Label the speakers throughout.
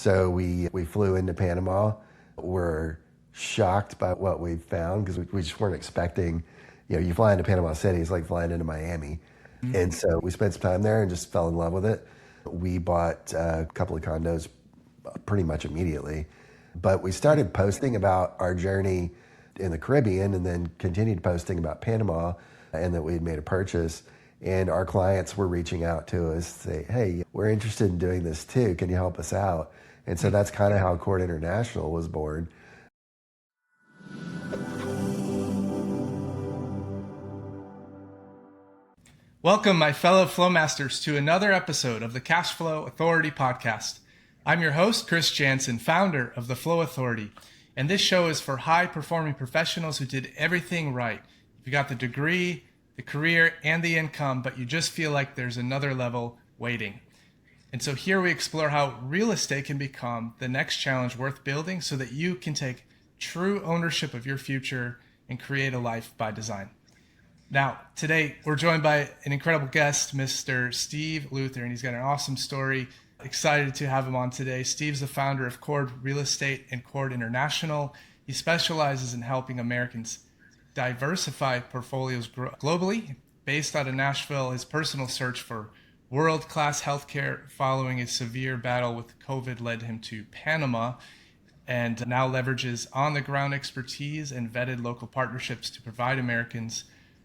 Speaker 1: So we flew into Panama. We're shocked by what we found because we just weren't expecting, you fly into Panama City, it's like flying into Miami. And so we spent some time there and just fell in love with it. We bought a couple of condos pretty much immediately. But we started posting about our journey in the Caribbean and then continued posting about Panama and that we had made a purchase. And our clients were reaching out to us to say, hey, we're interested in doing this too. Can you help us out? And so that's kind of how CHORD International was born.
Speaker 2: Welcome, my fellow Flowmasters, to another episode of the Cash Flow Authority podcast. I'm your host, Chris Jansen, founder of the Flow Authority, and this show is for high-performing professionals who did everything right. You got the degree, the career, and the income, but you just feel like there's another level waiting. And so here we explore how real estate can become the next challenge worth building so that you can take true ownership of your future and create a life by design. Now, today we're joined by an incredible guest, Mr. Steve Luther, and he's got an awesome story. Excited to have him on today. Steve's the founder of CHORD Real Estate and CHORD International. He specializes in helping Americans diversify portfolios globally. Based out of Nashville, his personal search for world-class healthcare following a severe battle with COVID led him to Panama, and now leverages on-the-ground expertise and vetted local partnerships to provide Americans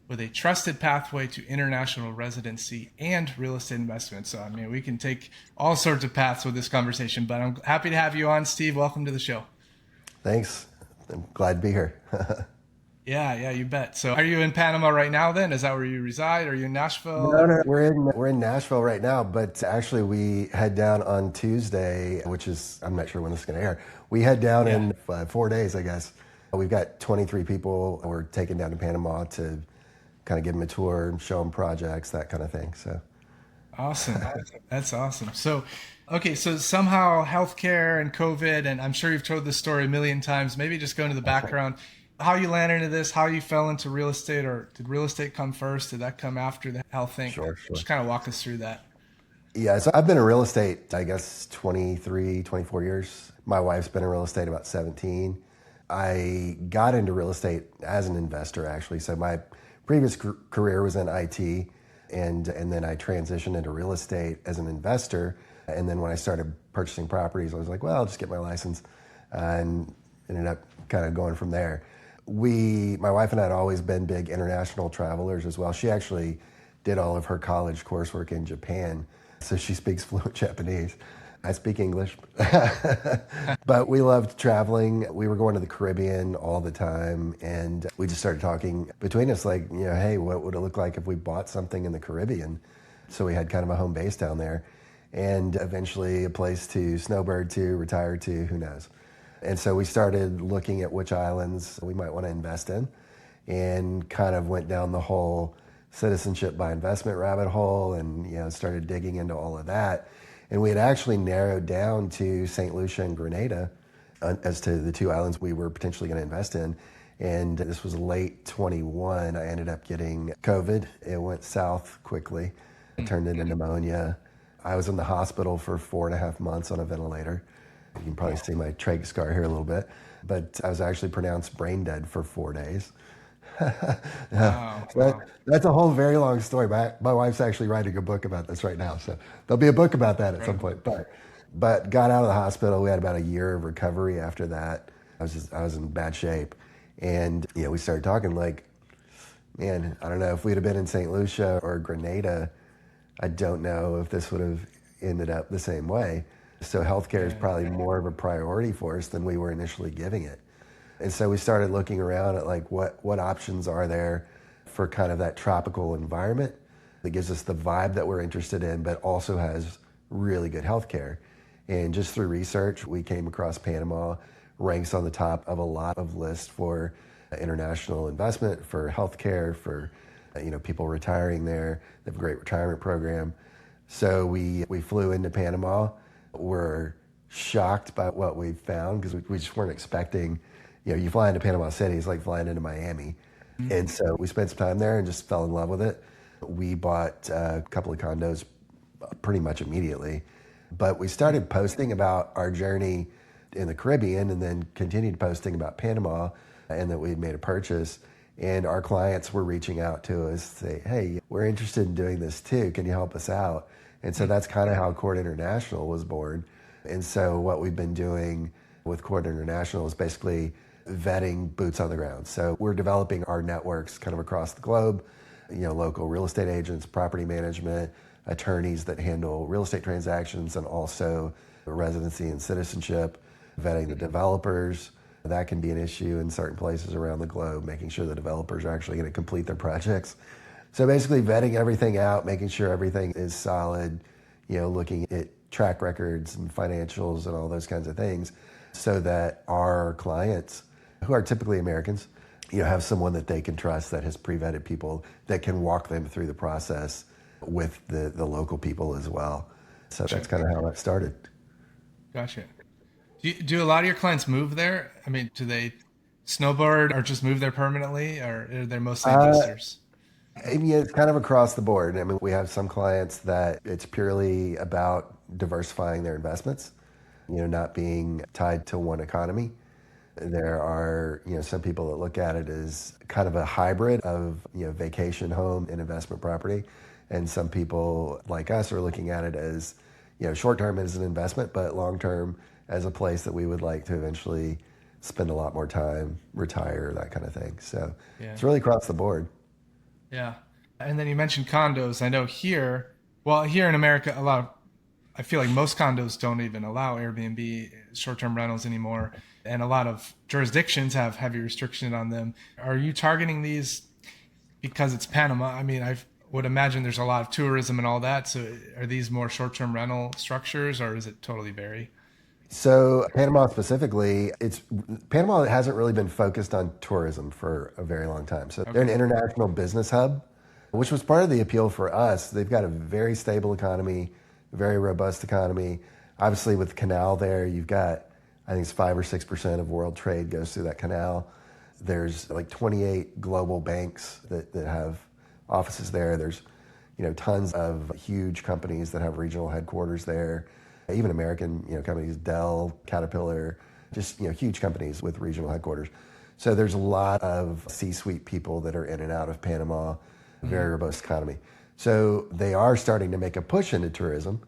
Speaker 2: with a trusted pathway to international residency and real estate investment. So, we can take all sorts of paths with this conversation, but I'm happy to have you on, Steve. Welcome to the show.
Speaker 1: Thanks. I'm glad to be here.
Speaker 2: Yeah, you bet. So are you in Panama right now then? Is that where you reside? Are you in Nashville?
Speaker 1: No, we're in Nashville right now, but actually we head down on Tuesday, which is, I'm not sure when this is going to air. We head down in 4 days, I guess. We've got 23 people. We're taking down to Panama to kind of give them a tour, show them projects, that kind of thing. So
Speaker 2: awesome. That's awesome. So somehow healthcare and COVID, and I'm sure you've told this story a million times, maybe just go into the background, how you landed into this, how you fell into real estate, or did real estate come first? Did that come after the health thing?
Speaker 1: Sure.
Speaker 2: Just kind of walk us through that.
Speaker 1: Yeah, so I've been in real estate, I guess, 23, 24 years. My wife's been in real estate about 17. I got into real estate as an investor, actually. So my previous career was in IT, and then I transitioned into real estate as an investor. And then when I started purchasing properties, I was like, well, I'll just get my license, and ended up kind of going from there. My wife and I had always been big international travelers as well. She actually did all of her college coursework in Japan, so she speaks fluent Japanese. I speak English, but we loved traveling. We were going to the Caribbean all the time, and we just started talking between us like, hey, what would it look like if we bought something in the Caribbean? So we had kind of a home base down there, and eventually a place to snowbird to, retire to, who knows. And so we started looking at which islands we might want to invest in, and kind of went down the whole citizenship by investment rabbit hole, and started digging into all of that. And we had actually narrowed down to St. Lucia and Grenada as to the two islands we were potentially going to invest in. And this was late 21. I ended up getting COVID. It went south quickly. It turned into pneumonia. I was in the hospital for 4.5 months on a ventilator. You can probably see my trach scar here a little bit. But I was actually pronounced brain dead for 4 days.
Speaker 2: Wow.
Speaker 1: That's a whole very long story. My wife's actually writing a book about this right now, so there'll be a book about that at some point. But got out of the hospital. We had about a year of recovery after that. I was in bad shape, and we started talking like, man, I don't know if we'd have been in St. Lucia or Grenada, I don't know if this would have ended up the same way. So healthcare is probably more of a priority for us than we were initially giving it. And so we started looking around at like what options are there for kind of that tropical environment that gives us the vibe that we're interested in, but also has really good healthcare. And just through research, we came across Panama, ranks on the top of a lot of lists for international investment, for healthcare, for people retiring there. They have a great retirement program. So we flew into Panama. We're shocked by what we found because we just weren't expecting. You fly into Panama City, it's like flying into Miami. And so we spent some time there and just fell in love with it. We bought a couple of condos pretty much immediately. But we started posting about our journey in the Caribbean and then continued posting about Panama and that we had made a purchase. And our clients were reaching out to us to say, hey, we're interested in doing this too. Can you help us out? And so that's kind of how CHORD International was born. And so what we've been doing with CHORD International is basically vetting boots on the ground. So we're developing our networks kind of across the globe, local real estate agents, property management, attorneys that handle real estate transactions, and also residency and citizenship, vetting the developers. That can be an issue in certain places around the globe, making sure the developers are actually going to complete their projects. So basically vetting everything out, making sure everything is solid, looking at track records and financials and all those kinds of things so that our clients, who are typically Americans, have someone that they can trust that has pre-vetted people that can walk them through the process with the local people as well. So that's kind of how that started.
Speaker 2: Gotcha. Do a lot of your clients move there? I mean, do they snowboard or just move there permanently, or are they mostly investors?
Speaker 1: It's kind of across the board. I mean, we have some clients that it's purely about diversifying their investments, not being tied to one economy. There are, some people that look at it as kind of a hybrid of, vacation home and investment property. And some people like us are looking at it as, short-term as an investment, but long-term as a place that we would like to eventually spend a lot more time, retire, that kind of thing. So It's really across the board.
Speaker 2: Yeah. And then you mentioned condos. I know here in America, I feel like most condos don't even allow Airbnb short-term rentals anymore. And a lot of jurisdictions have heavy restrictions on them. Are you targeting these because it's Panama? I mean, I would imagine there's a lot of tourism and all that. So are these more short-term rental structures, or does it totally vary?
Speaker 1: So Panama specifically, Panama hasn't really been focused on tourism for a very long time. So They're an international business hub, which was part of the appeal for us. They've got a very stable economy, very robust economy. Obviously with the canal there, you've got, I think it's 5 or 6% of world trade goes through that canal. There's like 28 global banks that have offices there. There's, tons of huge companies that have regional headquarters there. Even American, companies, Dell, Caterpillar, just, huge companies with regional headquarters. So there's a lot of C-suite people that are in and out of Panama, very robust economy. So they are starting to make a push into tourism,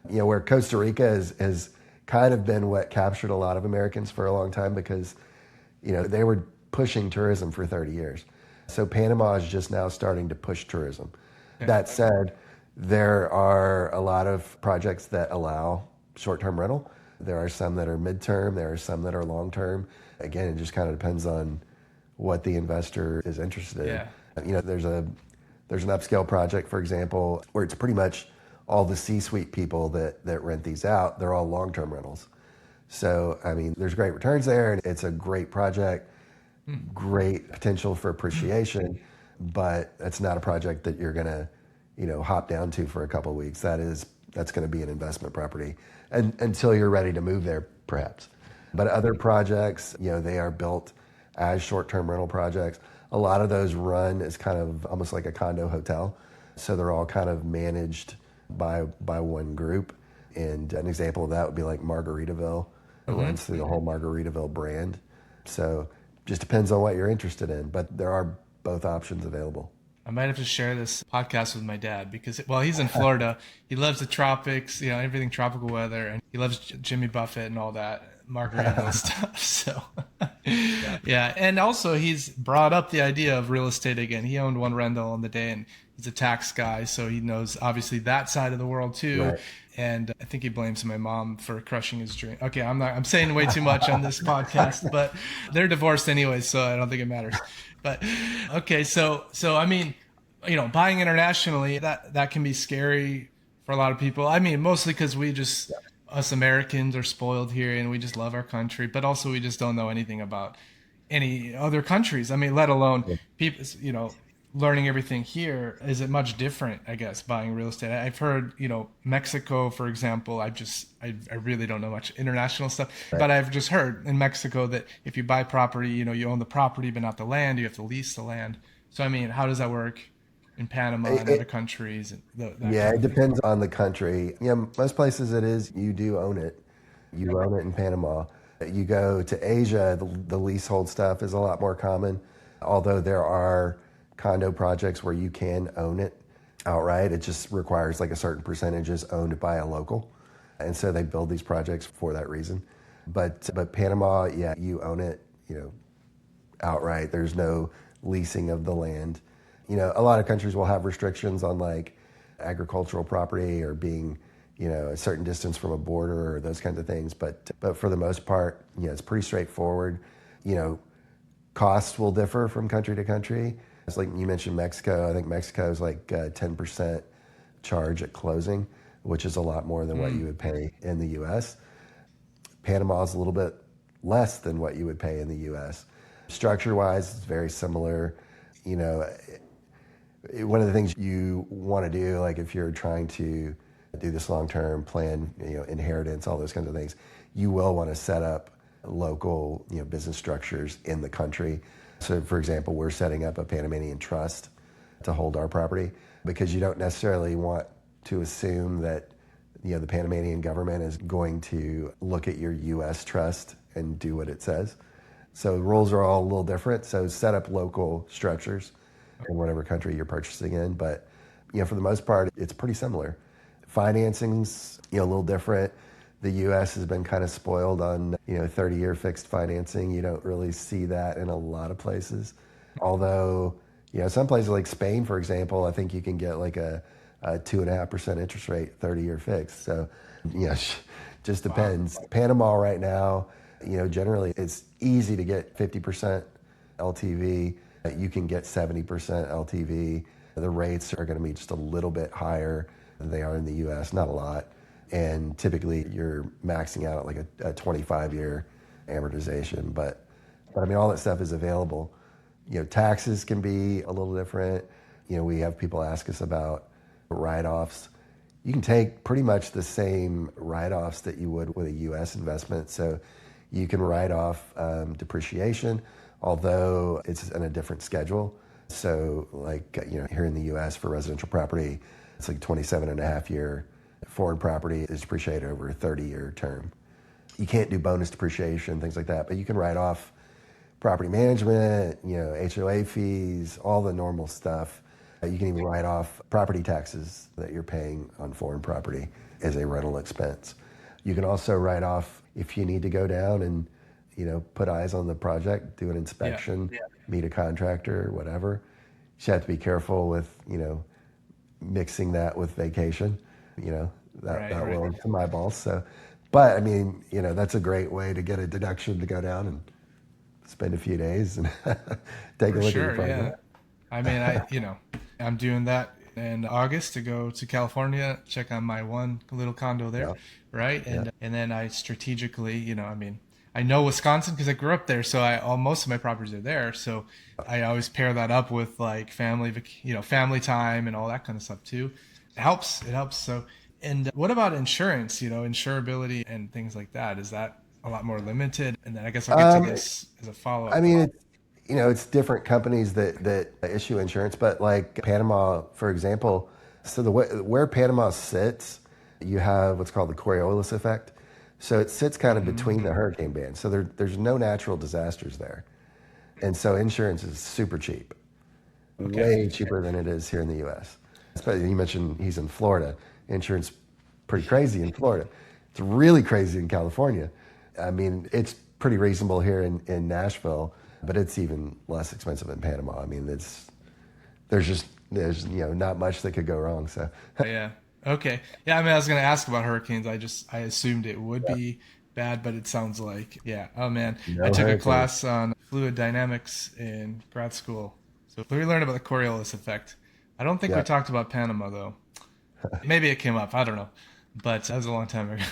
Speaker 1: where Costa Rica has kind of been what captured a lot of Americans for a long time because, they were pushing tourism for 30 years. So Panama is just now starting to push tourism. Yeah. That said, there are a lot of projects that allow short-term rental. There are some that are midterm. There are some that are long-term. Again, it just kind of depends on what the investor is interested in. There's an upscale project, for example, where it's pretty much all the C-suite people that rent these out. They're all long-term rentals. So, I mean, there's great returns there, and it's a great project, great potential for appreciation, but it's not a project that you're going to hop down to for a couple of weeks. That's going to be an investment property until you're ready to move there, perhaps. But other projects, they are built as short-term rental projects. A lot of those run as kind of almost like a condo hotel. So they're all kind of managed by one group. And an example of that would be like Margaritaville. It runs through the whole Margaritaville brand. So just depends on what you're interested in, but there are both options available.
Speaker 2: I might have to share this podcast with my dad because, he's in Florida. He loves the tropics, everything tropical weather, and he loves Jimmy Buffett and all that Margaritaville stuff. So, yeah. And also he's brought up the idea of real estate again. He owned one rental in the day, and he's a tax guy, so he knows obviously that side of the world too. Right. And I think he blames my mom for crushing his dream. Okay, I'm saying way too much on this podcast, but they're divorced anyway, so I don't think it matters. But okay, so I mean, buying internationally, that can be scary for a lot of people. I mean, mostly because us Americans are spoiled here and we just love our country, but also we just don't know anything about any other countries. I mean, let alone people, learning everything here. Is it much different, I guess, buying real estate? I've heard, Mexico, for example, I really don't know much international stuff, but I've just heard in Mexico that if you buy property, you own the property, but not the land, you have to lease the land. So, I mean, how does that work? in Panama and other
Speaker 1: It,
Speaker 2: countries and that
Speaker 1: yeah,
Speaker 2: kind
Speaker 1: it
Speaker 2: of thing?
Speaker 1: depends on the country. Yeah, most places it is you do own it. You own it in Panama. You go to Asia, the leasehold stuff is a lot more common, although there are condo projects where you can own it outright. It just requires like a certain percentage is owned by a local. And so they build these projects for that reason. But Panama, yeah, you own it, outright. There's no leasing of the land. A lot of countries will have restrictions on like agricultural property or being, a certain distance from a border or those kinds of things. But for the most part, it's pretty straightforward. You know, Costs will differ from country to country. It's like you mentioned Mexico. I think Mexico is like 10% charge at closing, which is a lot more than what you would pay in the U.S. Panama is a little bit less than what you would pay in the U.S. Structure-wise, it's very similar. You know, one of the things you want to do, like if you're trying to do this long-term plan, inheritance, all those kinds of things, you will want to set up local, business structures in the country. So, for example, we're setting up a Panamanian trust to hold our property because you don't necessarily want to assume that, the Panamanian government is going to look at your U.S. trust and do what it says. So the rules are all a little different. So set up local structures in whatever country you're purchasing in. But, for the most part, it's pretty similar. Financing's, a little different. The U.S. has been kind of spoiled on, 30-year fixed financing. You don't really see that in a lot of places. Although, some places like Spain, for example, I think you can get like a 2.5% interest rate, 30-year fixed. So, just depends. Wow. Panama right now, generally it's easy to get 50% LTV. You can get 70% LTV. The rates are going to be just a little bit higher than they are in the U.S., not a lot. And typically you're maxing out at like a 25-year amortization. But I mean, all that stuff is available. Taxes can be a little different. We have people ask us about write-offs. You can take pretty much the same write-offs that you would with a U.S. investment. So you can write off depreciation, although it's in a different schedule. So like, here in the U.S. for residential property, it's like 27.5-year. Foreign property is depreciated over a 30-year term. You can't do bonus depreciation, things like that, but you can write off property management, HOA fees, all the normal stuff. You can even write off property taxes that you're paying on foreign property as a rental expense. You can also write off if you need to go down and, put eyes on the project, do an inspection, meet a contractor, whatever. You just have to be careful with, mixing that with vacation. That will into my balls. So, but I mean, that's a great way to get a deduction to go down and spend a few days and take a look at your project.
Speaker 2: Yeah. I mean, I'm doing that in August to go to California, check on my one little condo there,
Speaker 1: Yeah.
Speaker 2: right?
Speaker 1: Yeah.
Speaker 2: And then I strategically, I know Wisconsin because I grew up there, so most of my properties are there. So I always pair that up with like family time and all that kind of stuff too. It helps. It helps. So, and what about insurance? Insurability and things like that. Is that a lot more limited? And then I guess I'll get to this as a follow up.
Speaker 1: I mean, it's different companies that issue insurance, but like Panama, for example, so where Panama sits, you have what's called the Coriolis effect. So it sits kind of between the hurricane bands. So there's no natural disasters there. And so insurance is super cheap, way cheaper than it is here in the U.S. Especially you mentioned he's in Florida. Insurance pretty crazy in Florida. It's really crazy in California. I mean, it's pretty reasonable here in Nashville, but it's even less expensive in Panama. I mean, there's not much that could go wrong. So
Speaker 2: Yeah. Okay. Yeah. I mean, I was going to ask about hurricanes. I assumed it would be bad, but it sounds like, yeah. Oh man,
Speaker 1: no
Speaker 2: I took a
Speaker 1: hurricanes.
Speaker 2: class on fluid dynamics in grad school. So we learned about the Coriolis effect. I don't think we
Speaker 1: Yeah.
Speaker 2: talked about Panama though. Maybe it came up. I don't know, but that was a long time ago.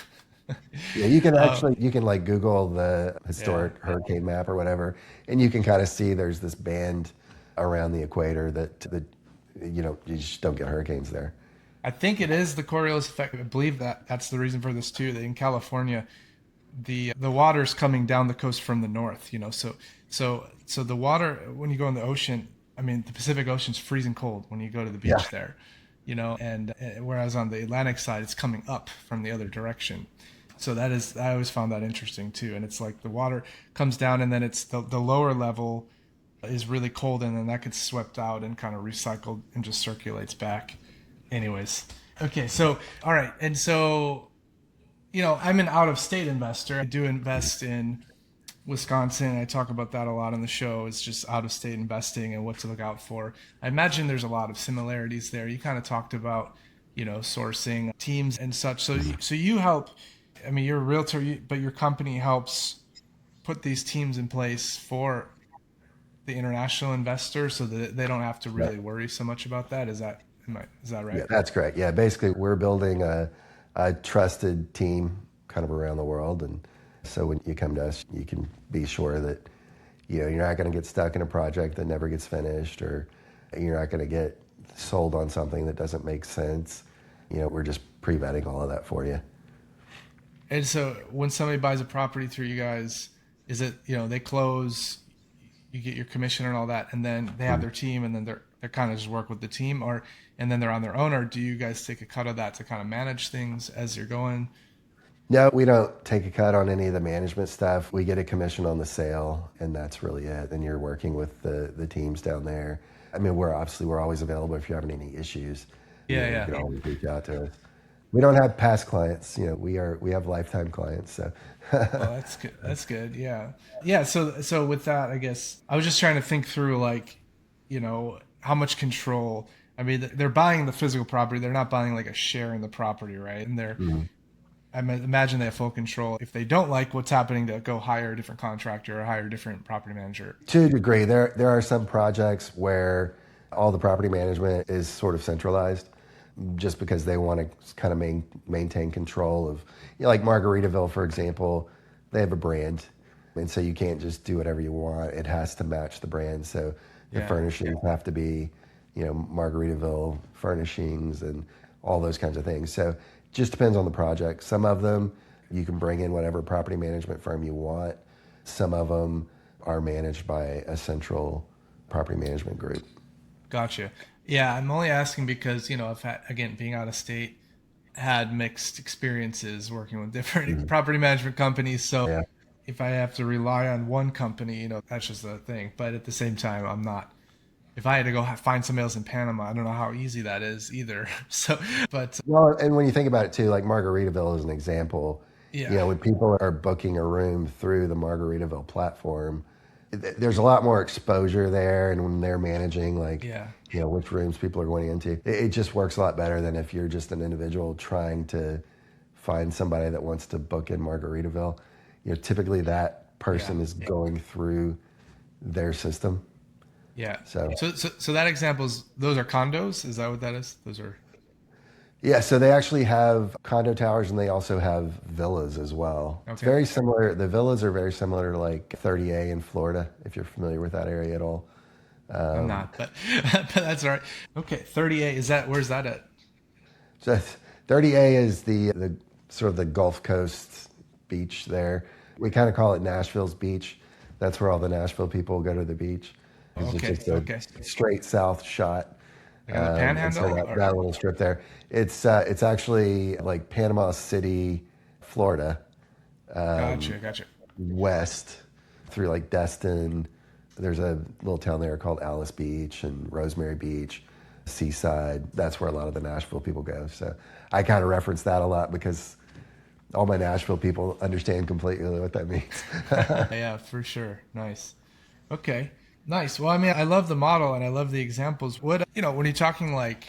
Speaker 1: Yeah, you can like Google the historic hurricane map or whatever, and you can kind of see there's this band around the equator that you just don't get hurricanes there.
Speaker 2: I think it is the Coriolis effect. I believe that's the reason for this too. That in California, the water's coming down the coast from the north. So the water when you go in the ocean, I mean, the Pacific Ocean's freezing cold when you go to the
Speaker 1: Yeah.
Speaker 2: beach there, and whereas on the Atlantic side, it's coming up from the other direction. So I always found that interesting too. And it's like the water comes down and then it's the lower level is really cold and then that gets swept out and kind of recycled and just circulates back. Anyways. Okay. So, all right. And so, I'm an out of state investor. I do invest in Wisconsin. I talk about that a lot on the show. It's just out of state investing and what to look out for. I imagine there's a lot of similarities there. You kind of talked about, sourcing teams and such. So you help, I mean, you're a realtor, but your company helps put these teams in place for the international investors so that they don't have to really worry so much about that. Is that right?
Speaker 1: Yeah, that's correct. Yeah, basically we're building a trusted team kind of around the world. And so when you come to us, you can be sure that, you're not going to get stuck in a project that never gets finished, or you're not going to get sold on something that doesn't make sense. We're just pre-vetting all of that for you.
Speaker 2: And so when somebody buys a property through you guys, is it, they close, you get your commission and all that, and then they have their team and then they're kind of just work with the team, and then they're on their own, or do you guys take a cut of that to kind of manage things as you're going?
Speaker 1: No, we don't take a cut on any of the management stuff. We get a commission on the sale, and that's really it. And you're working with the teams down there. I mean, we're always available if you're having any issues.
Speaker 2: Yeah.
Speaker 1: You can always reach out to us. We don't have past clients. We have lifetime clients. So.
Speaker 2: Well, that's good. That's good. Yeah. Yeah. So with that, I guess I was just trying to think through, like, how much control. I mean, they're buying the physical property. They're not buying like a share in the property, right? And I imagine they have full control. If they don't like what's happening, to go hire a different contractor or hire a different property manager.
Speaker 1: To a degree, there are some projects where all the property management is sort of centralized, just because they want to kind of maintain control of, like Margaritaville, for example, they have a brand. And so you can't just do whatever you want. It has to match the brand. So the furnishings have to be, Margaritaville furnishings and all those kinds of things. So just depends on the project. Some of them, you can bring in whatever property management firm you want. Some of them are managed by a central property management group.
Speaker 2: Gotcha. Yeah, I'm only asking because, I've had, again, being out of state, had mixed experiences working with different property management companies. So if I have to rely on one company, that's just the thing. But at the same time, I'm not. If I had to go find somebody else in Panama, I don't know how easy that is either.
Speaker 1: Well, and when you think about it too, like Margaritaville is an example. When people are booking a room through the Margaritaville platform, there's a lot more exposure there, and when they're managing, like, which rooms people are going into, it just works a lot better than if you're just an individual trying to find somebody that wants to book in Margaritaville. Typically that person is going through their system.
Speaker 2: Yeah. So that example is, those are condos? Is that what that is? Those are.
Speaker 1: Yeah, so they actually have condo towers and they also have villas as well. Okay. It's very similar. The villas are very similar to like 30A in Florida, if you're familiar with that area at all.
Speaker 2: I'm not, but that's all right. Okay, 30A, where's that at?
Speaker 1: So 30A is the sort of the Gulf Coast beach there. We kind of call it Nashville's beach. That's where all the Nashville people go to the beach. It's just a straight south shot.
Speaker 2: Like on the Panhandle?
Speaker 1: So that little strip there. It's actually like Panama City, Florida.
Speaker 2: Gotcha.
Speaker 1: West through like Destin. There's a little town there called Alice Beach and Rosemary Beach, Seaside. That's where a lot of the Nashville people go. So I kind of reference that a lot because all my Nashville people understand completely what that means.
Speaker 2: Yeah, for sure. Nice. Okay. Nice. Well, I mean, I love the model and I love the examples. What, when you're talking like,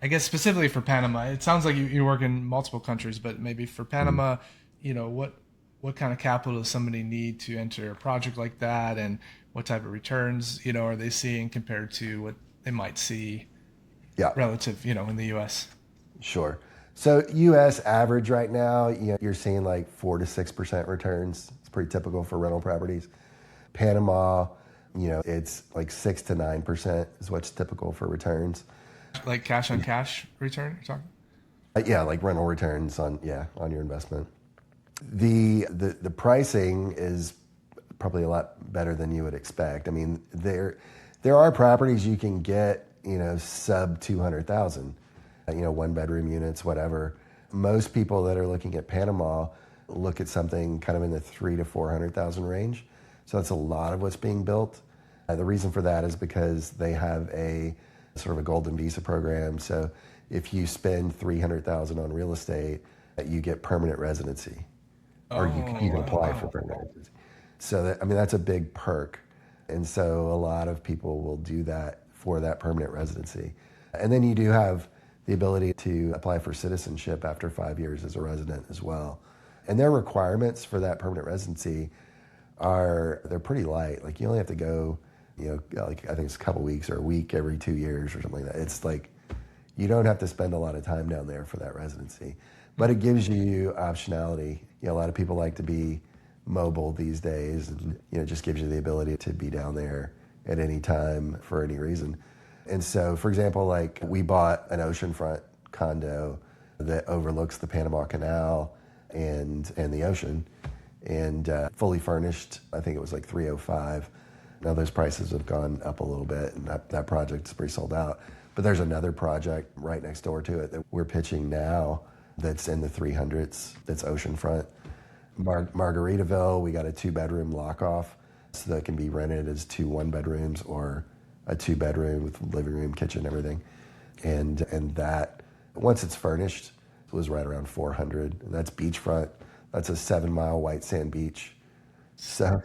Speaker 2: I guess specifically for Panama, it sounds like you work in multiple countries, but maybe for Panama, what kind of capital does somebody need to enter a project like that, and what type of returns, are they seeing compared to what they might see relative, in the U.S.?
Speaker 1: Sure. So U.S. average right now, you're seeing like 4 to 6% returns. It's pretty typical for rental properties. Panama, it's like 6 to 9% is what's typical for returns.
Speaker 2: Like cash on cash return, you're talking?
Speaker 1: Yeah, like rental returns on your investment. The pricing is probably a lot better than you would expect. I mean, there There are properties you can get, sub 200,000, 1-bedroom units, whatever. Most people that are looking at Panama look at something kind of in the 300,000 to 400,000 range. So that's a lot of what's being built. The reason for that is because they have a sort of a golden visa program. So if you spend 300,000 on real estate, you get permanent residency, or you can apply for permanent residency. So that's a big perk. And so a lot of people will do that for that permanent residency. And then you do have the ability to apply for citizenship after 5 years as a resident as well. And their requirements for that permanent residency they're pretty light. Like you only have to go, like I think it's a couple weeks or a week every 2 years or something like that. It's like you don't have to spend a lot of time down there for that residency. But it gives you optionality. A lot of people like to be mobile these days, and it just gives you the ability to be down there at any time for any reason. And so, for example, like we bought an oceanfront condo that overlooks the Panama Canal and the ocean, and fully furnished. I think it was like 305. Now those prices have gone up a little bit, and that project's pretty sold out. But there's another project right next door to it that we're pitching now that's in the 300s, that's oceanfront. Margaritaville, we got a 2-bedroom lock-off, so that can be rented as 2 1-bedrooms or a 2-bedroom with living room, kitchen, everything. And that, once it's furnished, was right around 400. And that's beachfront. That's a 7-mile white sand beach. So,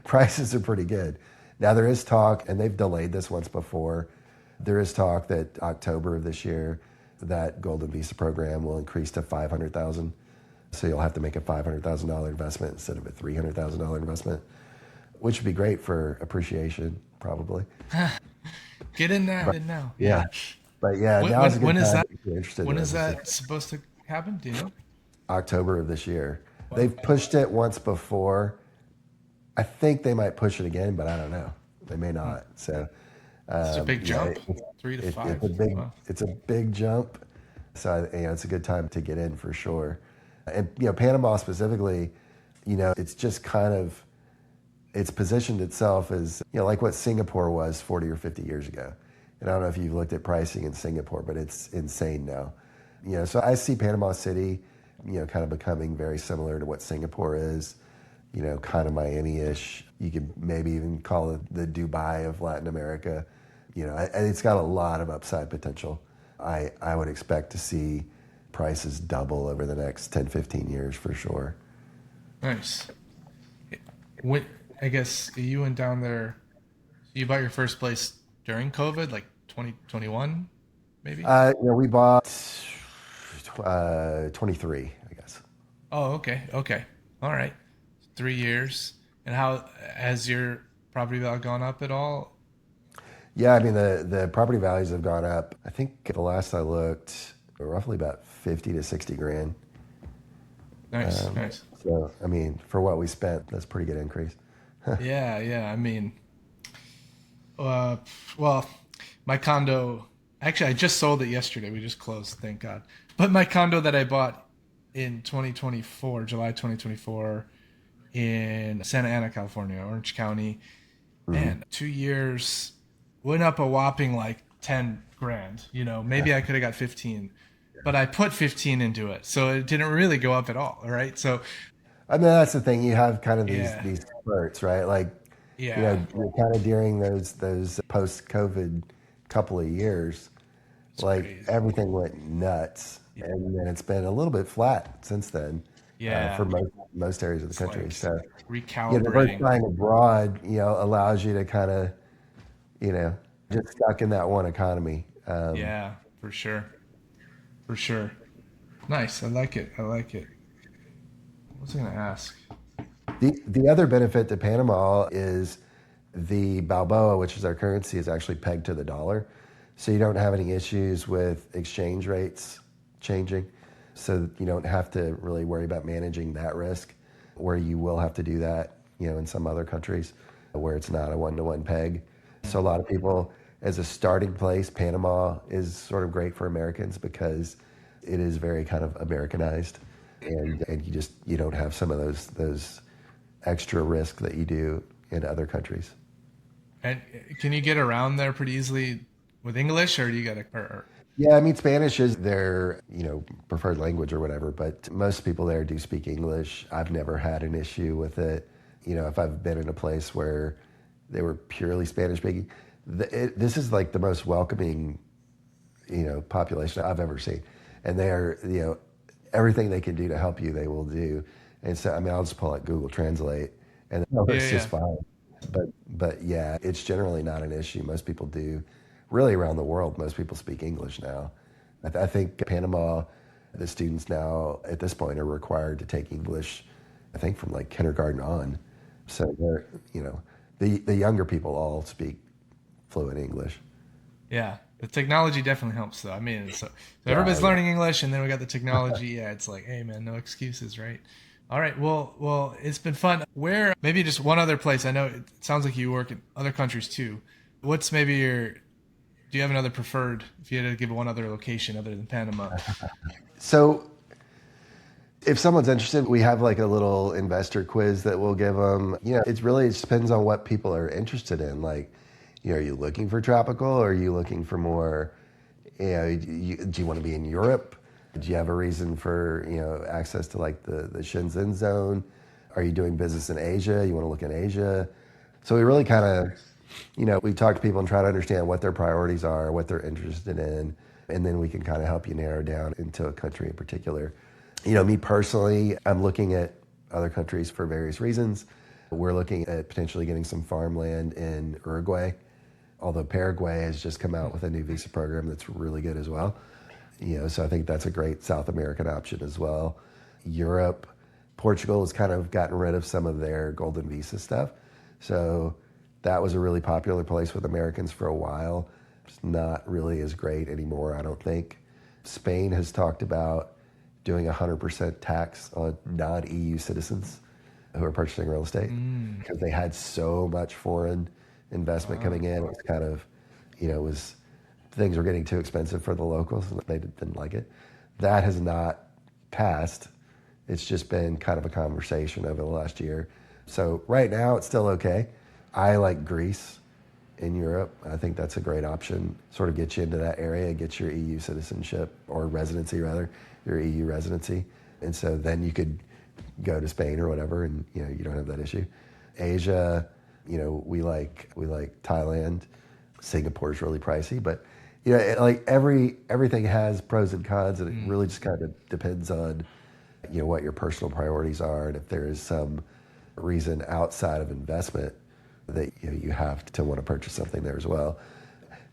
Speaker 1: prices are pretty good. Now there is talk, and they've delayed this once before, there is talk that October of this year, that golden visa program will increase to 500,000. So you'll have to make a $500,000 investment instead of a $300,000 investment, which would be great for appreciation, probably.
Speaker 2: Get in now. Get in now.
Speaker 1: Yeah. But yeah, now is a good time if you're interested.
Speaker 2: When is that supposed to happen? Do you know?
Speaker 1: October of this year. They've pushed it once before. I think they might push it again, but I don't know. They may not. So
Speaker 2: it's a big jump. 3 to 5.
Speaker 1: It's a big jump. So it's a good time to get in for sure. And Panama specifically, it's just kind of, it's positioned itself as like what Singapore was 40 or 50 years ago. And I don't know if you've looked at pricing in Singapore, but it's insane now. So I see Panama City, kind of becoming very similar to what Singapore is. Kind of Miami-ish. You could maybe even call it the Dubai of Latin America. It's got a lot of upside potential. I would expect to see prices double over the next 10, 15 years for sure.
Speaker 2: Nice. I guess you went down there, you bought your first place during COVID, like 2021, maybe?
Speaker 1: We bought 23, I guess.
Speaker 2: Oh, okay. All right. 3 years. And how has your property value gone up at all?
Speaker 1: Yeah, the property values have gone up. I think the last I looked, roughly about 50 to 60 grand.
Speaker 2: Nice.
Speaker 1: So, for what we spent, that's a pretty good increase.
Speaker 2: Yeah. Well, my condo, actually, I just sold it yesterday. We just closed, thank God. But my condo that I bought in July 2024, in Santa Ana, California, Orange County, and 2 years went up a whopping like 10 grand. Maybe I could have got 15, but I put 15 into it, so it didn't really go up at all. Right, so
Speaker 1: that's the thing. You have kind of these spurts, right? Like, you're kind of during those post-COVID couple of years, it's like crazy. Everything went nuts, and then it's been a little bit flat since then. For most areas of the country. Like so
Speaker 2: recalibrating.
Speaker 1: Diversifying abroad, allows you to kind of, get stuck in that one economy.
Speaker 2: For sure. Nice. I like it. What was I going to ask?
Speaker 1: The other benefit to Panama is the Balboa, which is our currency, is actually pegged to the dollar. So you don't have any issues with exchange rates changing. So you don't have to really worry about managing that risk, where you will have to do that, in some other countries where it's not a one-to-one peg. So a lot of people, as a starting place, Panama is sort of great for Americans because it is very kind of Americanized, and you don't have some of those extra risk that you do in other countries.
Speaker 2: And can you get around there pretty easily with English, or do you got to?
Speaker 1: Yeah, I mean, Spanish is their, preferred language or whatever, but most people there do speak English. I've never had an issue with it. If I've been in a place where they were purely Spanish speaking, this is like the most welcoming, population I've ever seen. And they are, everything they can do to help you, they will do. And so, I mean, I'll just pull out Google Translate and it's just fine. But yeah, it's generally not an issue. Most people do. Really around the world, most people speak English now. I think Panama, the students now at this point are required to take English, I think from like kindergarten on. So they're, the younger people all speak fluent English.
Speaker 2: Yeah, the technology definitely helps though. I mean, so everybody's learning English, and then we got the technology. Yeah, it's like, hey man, no excuses, right? All right, well, it's been fun. Where maybe just one other place? I know it sounds like you work in other countries too. What's maybe do you have another preferred, if you had to give one other location other than Panama?
Speaker 1: So if someone's interested, we have like a little investor quiz that we'll give them. It just depends on what people are interested in. Like, are you looking for tropical, or are you looking for more, do you want to be in Europe? Do you have a reason for, access to like the Shenzhen zone? Are you doing business in Asia? You want to look in Asia? So we really kind of, we talk to people and try to understand what their priorities are, what they're interested in, and then we can kind of help you narrow down into a country in particular. Me personally, I'm looking at other countries for various reasons. We're looking at potentially getting some farmland in Uruguay, although Paraguay has just come out with a new visa program that's really good as well. So I think that's a great South American option as well. Europe, Portugal has kind of gotten rid of some of their golden visa stuff. So that was a really popular place with Americans for a while. It's not really as great anymore, I don't think. Spain has talked about doing 100% tax on non-EU citizens who are purchasing real estate because they had so much foreign investment coming in. It was kind of, things were getting too expensive for the locals and they didn't like it. That has not passed. It's just been kind of a conversation over the last year. So right now it's still okay. I like Greece in Europe. I think that's a great option. Sort of get you into that area, get your EU citizenship, or residency rather, your EU residency. And so then you could go to Spain or whatever and you don't have that issue. Asia, we like Thailand. Singapore's really pricey, but everything has pros and cons, and it really just kind of depends on what your personal priorities are, and if there is some reason outside of investment that you have to want to purchase something there as well.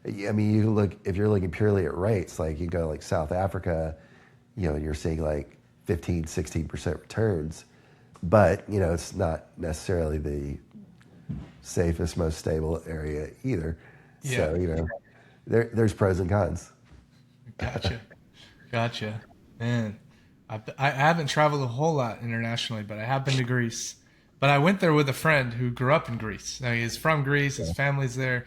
Speaker 1: I mean, if you're looking purely at rates, like you go like South Africa, you're seeing like 15, 16% returns, but it's not necessarily the safest, most stable area either. Yeah. So there's pros and cons.
Speaker 2: Gotcha, man. I haven't traveled a whole lot internationally, but I have been to Greece. But I went there with a friend who grew up in Greece. Now, he's from Greece. His family's there.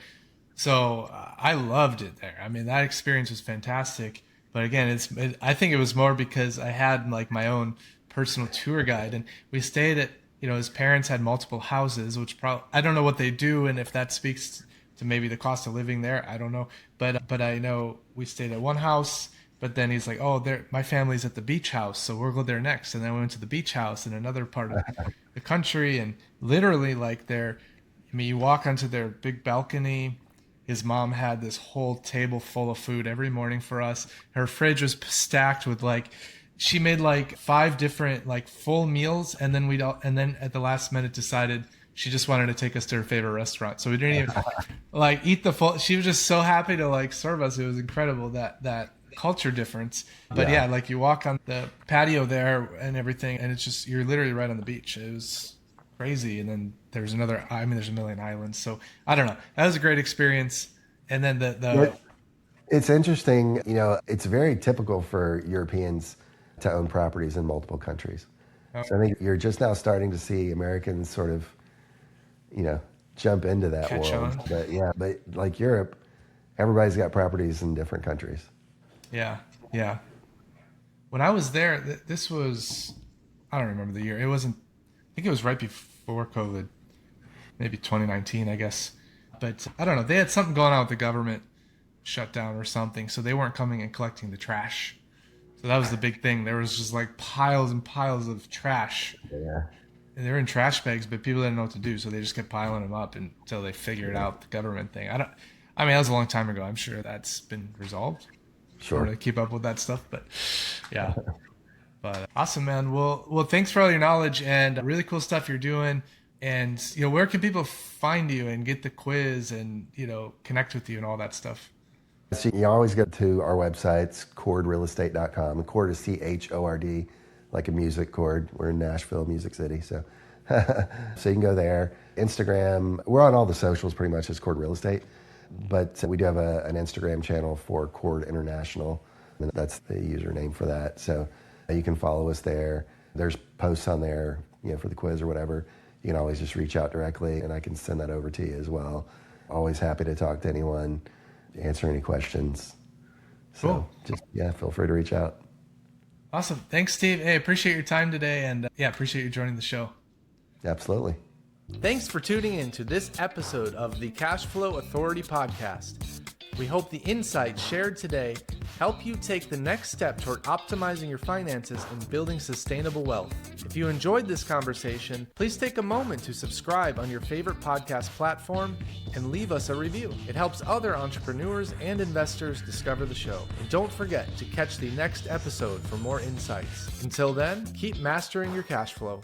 Speaker 2: So I loved it there. I mean, that experience was fantastic. But again, I think it was more because I had like my own personal tour guide. And we stayed at, his parents had multiple houses, which I don't know what they do. And if that speaks to maybe the cost of living there, I don't know. But I know we stayed at one house. But then he's like, oh, my family's at the beach house, so we'll go there next. And then we went to the beach house in another part of the country. And literally, you walk onto their big balcony. His mom had this whole table full of food every morning for us. Her fridge was stacked with she made 5 different full meals. And then at the last minute decided she just wanted to take us to her favorite restaurant. So we didn't even eat the full. She was just so happy to serve us. It was incredible that culture difference. But yeah, you walk on the patio there and everything, and it's just, you're literally right on the beach. It was crazy. And then there's there's a million islands. So I don't know. That was a great experience. And then
Speaker 1: it's interesting, it's very typical for Europeans to own properties in multiple countries. So I think you're just now starting to see Americans sort of, jump into that
Speaker 2: catch
Speaker 1: world.
Speaker 2: on.
Speaker 1: But like Europe, everybody's got properties in different countries.
Speaker 2: Yeah. When I was there, this was, I don't remember the year. I think it was right before COVID, maybe 2019, I guess. but I don't know. They had something going on with the government shutdown or something, so they weren't coming and collecting the trash. So that was the big thing. There was just like piles and piles of trash.
Speaker 1: Yeah.
Speaker 2: And they were in trash bags, but people didn't know what to do, so they just kept piling them up until they figured out the government thing. I mean, that was a long time ago. I'm sure that's been resolved.
Speaker 1: Sure.
Speaker 2: To keep up with that stuff, but yeah. But awesome, man. Well, thanks for all your knowledge and really cool stuff you're doing. And where can people find you and get the quiz and connect with you and all that stuff?
Speaker 1: So you always go to our websites, CHORDrealestate.com. And CHORD is CHORD, like a music chord. We're in Nashville, Music City, so so you can go there. Instagram, we're on all the socials pretty much as CHORD Real Estate, but we do have an Instagram channel for CHORD International, and that's the username for that. So you can follow us there. There's posts on there, for the quiz or whatever. You can always just reach out directly, and I can send that over to you as well. Always happy to talk to anyone, answer any questions. So
Speaker 2: cool.
Speaker 1: Just, feel free to reach out.
Speaker 2: Awesome. Thanks, Steve. Hey, appreciate your time today, and appreciate you joining the show.
Speaker 1: Absolutely.
Speaker 2: Thanks for tuning in to this episode of the Cash Flow Authority podcast. We hope the insights shared today help you take the next step toward optimizing your finances and building sustainable wealth. If you enjoyed this conversation, please take a moment to subscribe on your favorite podcast platform and leave us a review. It helps other entrepreneurs and investors discover the show. And don't forget to catch the next episode for more insights. Until then, keep mastering your cash flow.